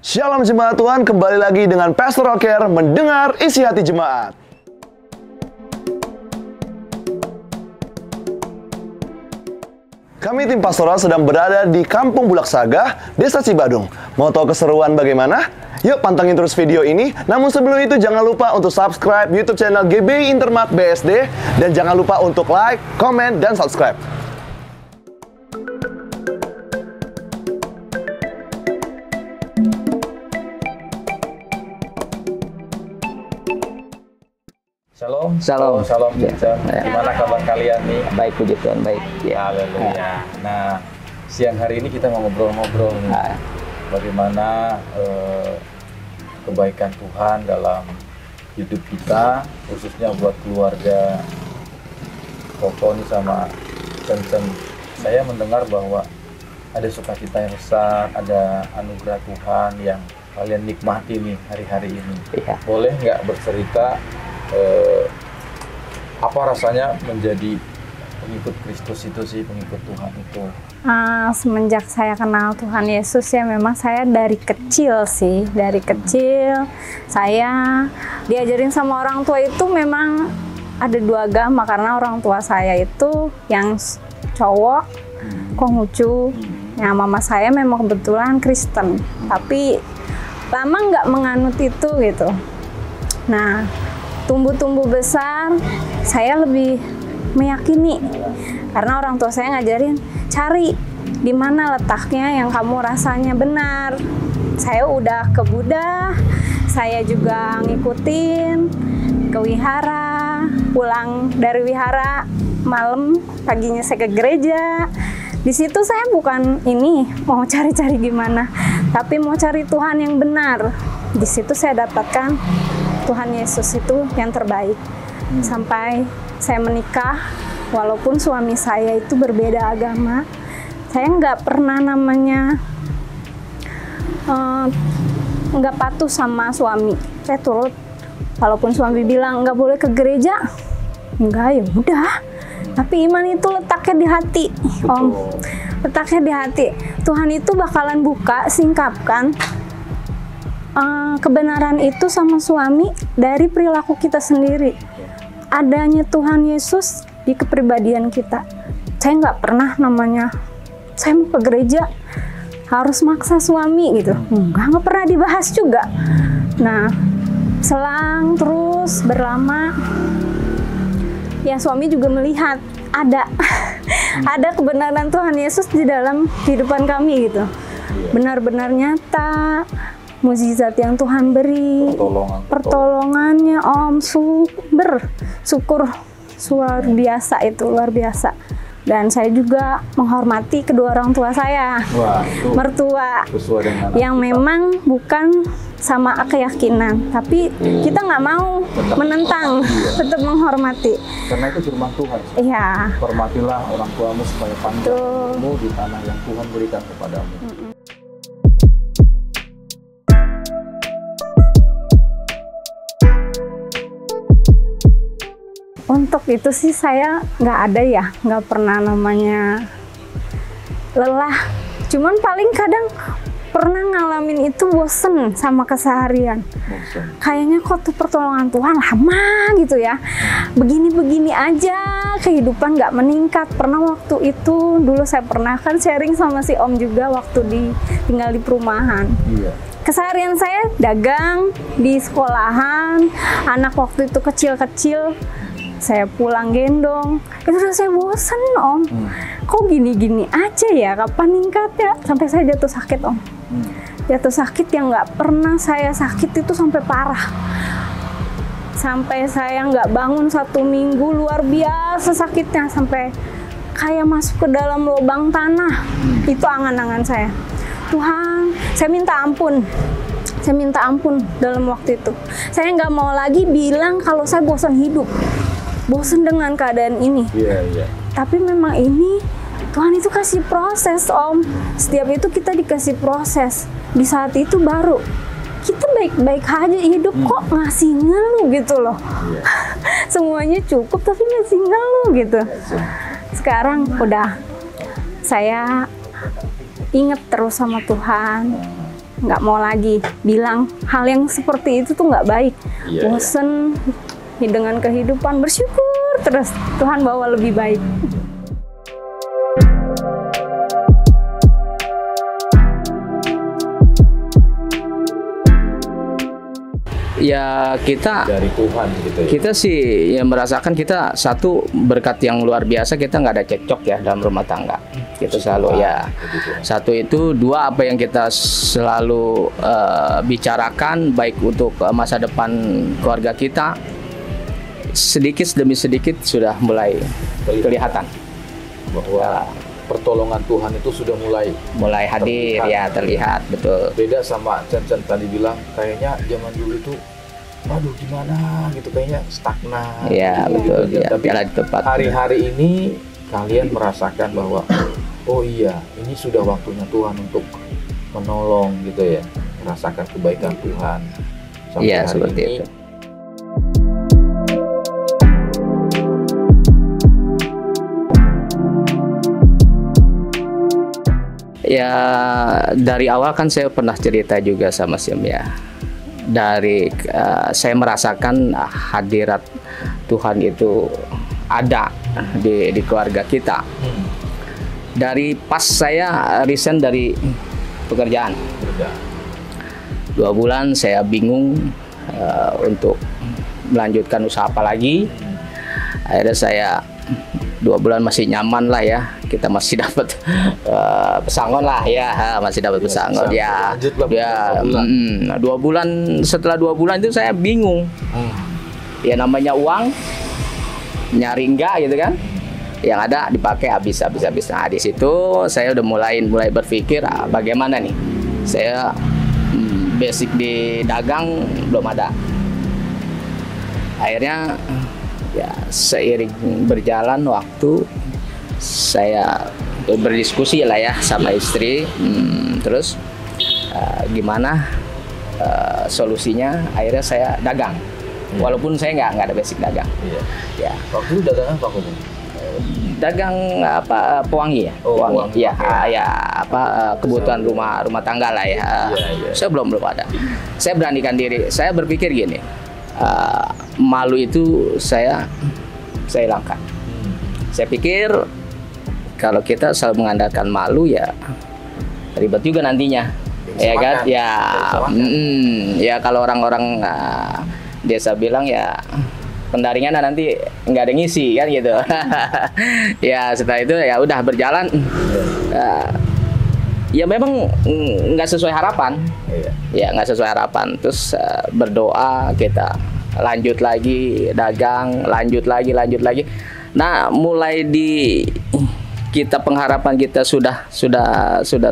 Shalom jemaat Tuhan, kembali lagi dengan Pastoral Care mendengar isi hati jemaat. Kami tim pastoral sedang berada di Kampung Bulak Sagah, Desa Cibadung. Mau tahu keseruan bagaimana? Yuk pantengin terus video ini. Namun sebelum itu jangan lupa untuk subscribe YouTube channel GBI Intermat BSD. Dan jangan lupa untuk like, komen, dan subscribe. Shalom. Shalom. Shalom. Gimana kabar kalian nih? Baik, puji Tuhan, baik. Ya. Haleluya. Nah, siang hari ini kita mau ngobrol-ngobrol nih. Bagaimana kebaikan Tuhan dalam hidup kita, khususnya buat keluarga Koko nih sama Cen. Saya mendengar bahwa ada sukacita yang besar, ada anugerah Tuhan yang kalian nikmati nih hari-hari ini. Iya. Boleh nggak bercerita apa rasanya menjadi pengikut Kristus itu sih, pengikut Tuhan itu? Semenjak saya kenal Tuhan Yesus ya, memang saya dari kecil sih, dari kecil saya diajarin sama orang tua itu memang ada dua agama, karena orang tua saya itu yang cowok Konghucu, yang mama saya memang kebetulan Kristen, tapi lama nggak menganut itu gitu. Nah, tumbuh besar, saya lebih meyakini karena orang tua saya ngajarin cari di mana letaknya yang kamu rasanya benar. Saya udah ke Buddha, saya juga ngikutin ke wihara, pulang dari wihara malam, paginya saya ke gereja. Di situ saya bukan ini mau cari-cari gimana, tapi mau cari Tuhan yang benar. Di situ saya dapatkan Tuhan Yesus itu yang terbaik. Sampai saya menikah, walaupun suami saya itu berbeda agama, saya nggak pernah namanya nggak patuh sama suami. Saya turut, walaupun suami bilang nggak boleh ke gereja, nggak, ya udah. Tapi iman itu letaknya di hati, Om. Letaknya di hati. Tuhan itu bakalan buka, singkapkan kebenaran itu sama suami dari perilaku kita sendiri. Adanya Tuhan Yesus di kepribadian kita. Saya nggak pernah namanya saya mau ke gereja harus maksa suami gitu, nggak pernah dibahas juga. Nah, selang terus berlama ya, suami juga melihat ada kebenaran Tuhan Yesus di dalam kehidupan kami gitu, benar-benar nyata. Mukjizat yang Tuhan beri, pertolongannya Om, syukur luar biasa, itu luar biasa. Dan saya juga menghormati kedua orang tua saya. Mertua yang memang bukan sama keyakinan, tapi kita nggak mau menentang, tetap menghormati. Karena itu firman Tuhan. Iya. Hormatilah orang tuamu supaya panjang umurmu di tanah yang Tuhan berikan kepadamu. Untuk itu sih saya nggak ada ya, nggak pernah namanya lelah. Cuman paling kadang pernah ngalamin itu bosen sama keseharian. Kayaknya kok tuh pertolongan Tuhan lama gitu ya. Begini-begini aja, kehidupan nggak meningkat. Pernah waktu itu, dulu saya pernah kan sharing sama si Om juga waktu tinggal di perumahan. Iya. Keseharian saya dagang di sekolahan, anak waktu itu kecil-kecil. Saya pulang gendong, itu udah saya bosen Om. Kok gini-gini aja ya, kapan ningkat ya? Sampai saya jatuh sakit Om. Jatuh sakit yang nggak pernah saya sakit itu sampai parah. Sampai saya nggak bangun 1 minggu, luar biasa sakitnya. Sampai kayak masuk ke dalam lubang tanah. Itu angan-angan saya. Tuhan, saya minta ampun. Saya minta ampun dalam waktu itu. Saya nggak mau lagi bilang kalau saya bosan hidup. Bosan dengan keadaan ini. Tapi memang ini Tuhan itu kasih proses Om. Setiap itu kita dikasih proses. Di saat itu baru kita baik-baik aja hidup, kok ngasih ngeluh gitu loh. Semuanya cukup tapi ngasih ngeluh gitu. Sekarang udah saya ingat terus sama Tuhan. nggak mau lagi bilang hal yang seperti itu tuh nggak baik. Iya, Bosen dengan kehidupan, bersyukur terus Tuhan bawa lebih baik. Ya kita dari Tuhan gitu ya. kita sih ya merasakan kita satu berkat yang luar biasa, kita nggak ada cekcok ya dalam rumah tangga. Kita selalu ya satu itu, dua apa yang kita selalu bicarakan baik untuk masa depan keluarga kita, sedikit demi sedikit sudah mulai kelihatan bahwa pertolongan Tuhan itu sudah mulai hadir terlihat. ya, terlihat betul. Beda sama Cen tadi bilang, kayaknya zaman dulu itu waduh gimana gitu, kayaknya stagnan. Ya gitu, betul gitu. ya, Tapi piala di tempat. hari-hari ini kalian merasakan bahwa oh iya, ini sudah waktunya Tuhan untuk menolong gitu ya, merasakan kebaikan Tuhan. Sampai Iya hari seperti ini, itu. Ya dari awal kan saya pernah cerita juga sama Sim ya. Dari saya merasakan hadirat Tuhan itu ada di keluarga kita. Dari pas saya resign dari pekerjaan, Udah. 2 bulan saya bingung untuk melanjutkan usaha apa lagi. Akhirnya saya 2 bulan masih nyaman lah ya, kita masih dapat pesangon lah ya, masih dapat pesangon ya. Lanjut lah, Ya, 2 bulan. 2 bulan, setelah 2 bulan itu saya bingung. Ya namanya uang, nyari enggak gitu kan, yang ada dipakai habis. Nah di situ saya udah mulai berpikir bagaimana nih, saya basic di dagang belum ada. Akhirnya ya seiring berjalan waktu saya berdiskusi lah ya sama istri, terus gimana solusinya, akhirnya saya dagang. Walaupun saya nggak ada basic dagang. Iya. Ya, Waktu itu dagangan apa kamu? dagang apa pewangi ya, Oh, pewangi. pewangi. Ya, ya apa kebutuhan rumah tangga lah ya. Iya. Saya belum ada. Saya beranikan diri. Saya berpikir gini, malu itu saya hilangkan. Saya pikir kalau kita selalu mengandalkan malu ya ribet juga nantinya, ya kan? Ya, ya kalau orang-orang desa bilang ya pendaringan nanti nggak ada ngisi kan gitu. Ya setelah itu ya udah berjalan. Ya memang nggak sesuai harapan. Iya. Ya nggak sesuai harapan. Terus berdoa, kita lanjut lagi dagang, lanjut lagi. Nah mulai di kita pengharapan kita sudah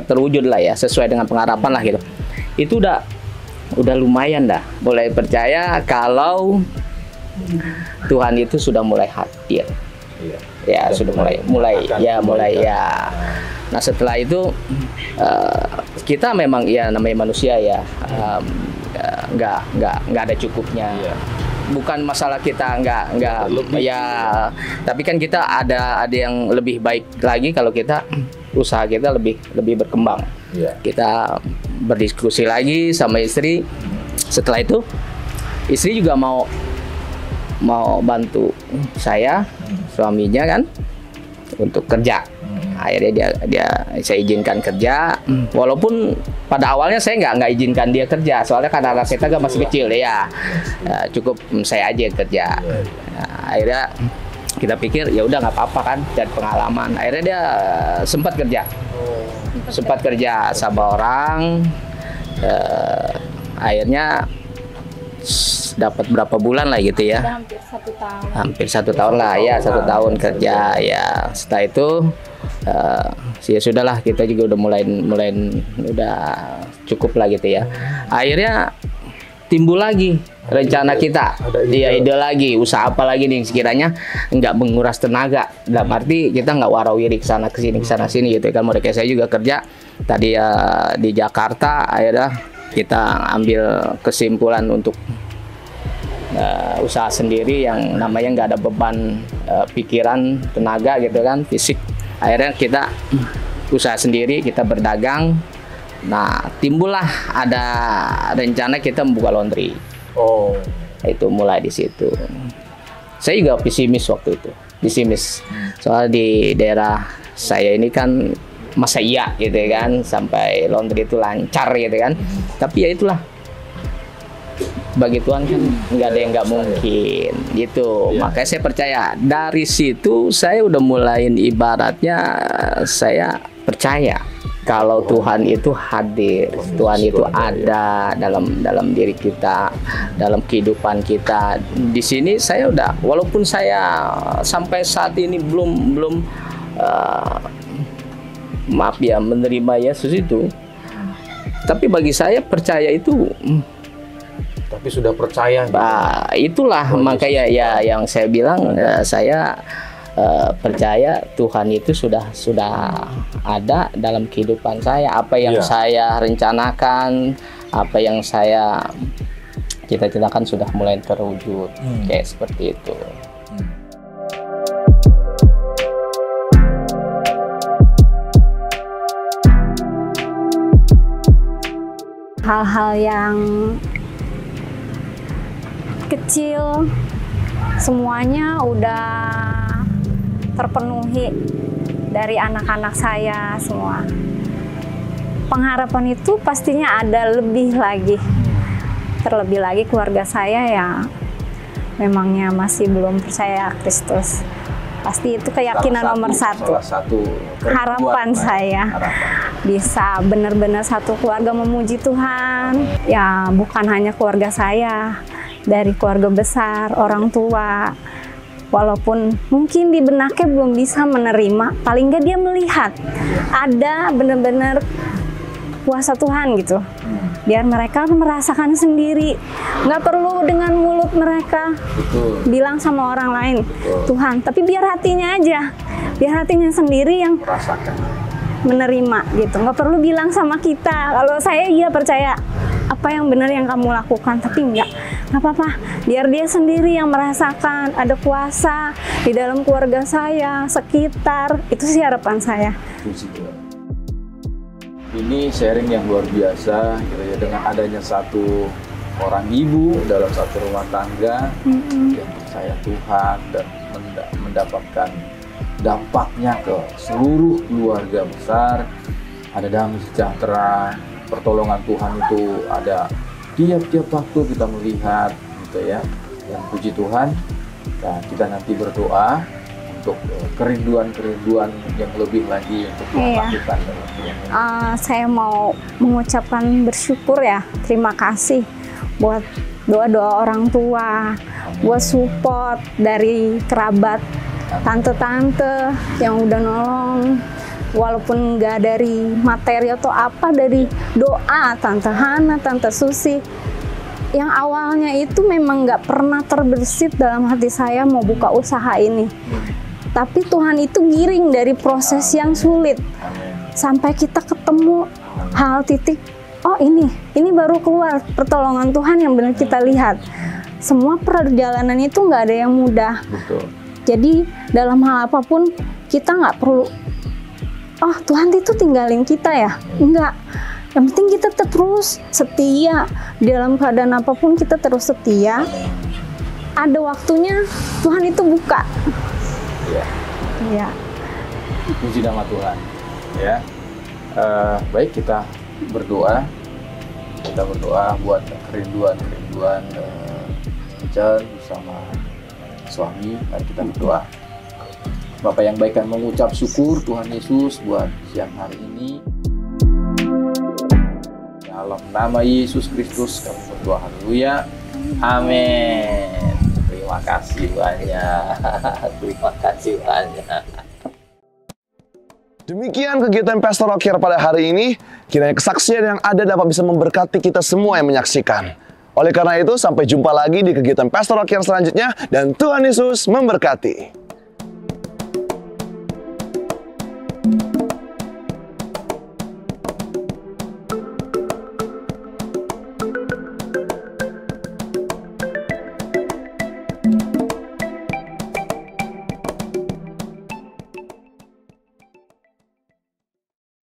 terwujud lah ya, sesuai dengan pengharapan lah gitu. Itu udah lumayan dah. Mulai percaya kalau Tuhan itu sudah mulai hadir. Iya. Ya sudah mulai ya. Nah setelah itu kita memang ya namanya manusia ya, nggak ada cukupnya. Iya. Bukan masalah kita nggak ya, tapi kan kita ada yang lebih baik lagi kalau kita usaha kita lebih berkembang. Iya. Kita berdiskusi lagi sama istri. Setelah itu istri juga mau bantu saya, suaminya kan, untuk kerja. Akhirnya saya izinkan kerja, walaupun pada awalnya saya nggak izinkan dia kerja, soalnya kan anak kita kan masih kecil ya. Cukup saya aja yang kerja. Nah, akhirnya kita pikir ya udah nggak apa-apa kan, dan pengalaman. Akhirnya dia sempat kerja sama orang. Akhirnya dapat berapa bulan lah gitu ya, hampir 1 tahun lah ya, 1 tahun kerja ya. Setelah itu ya sudahlah, kita juga udah mulai udah cukup lah gitu ya. Akhirnya timbul lagi rencana kita, dia ide lagi, usaha apa lagi nih sekiranya nggak menguras tenaga, dalam arti kita nggak warawiri kesana sini gitu kan. Mereka saya juga kerja tadi di Jakarta. Akhirnya kita ambil kesimpulan untuk usaha sendiri yang namanya nggak ada beban pikiran, tenaga gitu kan, fisik. Akhirnya kita usaha sendiri, kita berdagang. Nah, timbullah ada rencana kita membuka laundry. Oh. Itu mulai di situ. Saya juga pesimis waktu itu, pesimis. Soalnya di daerah saya ini kan masa iya gitu kan, sampai laundry itu lancar gitu kan. Tapi ya itulah, bagi Tuhan kan nggak ada yang nggak mungkin gitu. Makanya saya percaya dari situ saya udah mulain, ibaratnya saya percaya kalau Tuhan itu hadir, Tuhan itu ada dalam diri kita, dalam kehidupan kita. Di sini saya udah, walaupun saya sampai saat ini belum maaf ya menerima Yesus itu, tapi bagi saya percaya itu. Tapi sudah percaya. Itulah makanya ya yang saya bilang, saya percaya Tuhan itu sudah ada dalam kehidupan saya. Apa yang saya rencanakan, apa yang saya cita-citakan sudah mulai terwujud. Kayak seperti itu. Hal-hal yang kecil semuanya udah terpenuhi dari anak-anak saya semua. Pengharapan itu pastinya ada lebih lagi. Terlebih lagi keluarga saya ya memangnya masih belum percaya Kristus. Pasti itu keyakinan nomor satu. Salah satu harapan saya bisa benar-benar satu keluarga memuji Tuhan. Ya bukan hanya keluarga saya, dari keluarga besar, orang tua. Walaupun mungkin di benaknya belum bisa menerima, paling nggak dia melihat ada benar-benar kuasa Tuhan gitu. Biar mereka merasakan sendiri, nggak perlu dengan mulut mereka bilang sama orang lain Tuhan, tapi biar hatinya aja, biar hatinya sendiri yang menerima gitu. Nggak perlu bilang sama kita. Kalau saya iya percaya apa yang benar yang kamu lakukan, tapi nggak apa-apa, biar dia sendiri yang merasakan ada kuasa di dalam keluarga saya, sekitar. Itu sih harapan saya. Ini sharing yang luar biasa gitu ya, dengan adanya satu orang ibu dalam satu rumah tangga yang percaya Tuhan dan mendapatkan dampaknya ke seluruh keluarga besar. Ada damai sejahtera, pertolongan Tuhan itu ada tiap-tiap waktu kita melihat gitu ya. Dan puji Tuhan, dan kita nanti berdoa untuk kerinduan-kerinduan yang lebih lagi untuk melakukan dalam Tuhan. Saya mau mengucapkan bersyukur ya, terima kasih buat doa-doa orang tua, buat support dari kerabat, tante-tante yang udah nolong. Walaupun nggak dari materi atau apa, dari doa Tante Hana, Tante Susi, yang awalnya itu memang nggak pernah terbersit dalam hati saya mau buka usaha ini. Tapi Tuhan itu giring dari proses yang sulit sampai kita ketemu hal titik, oh ini baru keluar pertolongan Tuhan yang benar kita lihat. Semua perjalanan itu nggak ada yang mudah. Betul. Jadi dalam hal apapun kita nggak perlu, oh Tuhan itu tinggalin kita ya, enggak. Yang penting kita terus setia, dalam keadaan apapun kita terus setia. Ada waktunya Tuhan itu buka. Iya. Puji nama Tuhan. Ya. Baik, kita berdoa. Kita berdoa buat kerinduan Jan bersama suami. Mari kita berdoa. Bapak yang baik, kan mengucap syukur Tuhan Yesus buat siang hari ini. Dalam nama Yesus Kristus kami berdoa, haleluya, amin. Terima kasih banyak. Terima kasih banyak. Demikian kegiatan Pastor Rocker pada hari ini. Kiranya kesaksian yang ada dapat bisa memberkati kita semua yang menyaksikan. Oleh karena itu, sampai jumpa lagi di kegiatan Pastor Rocker selanjutnya, dan Tuhan Yesus memberkati.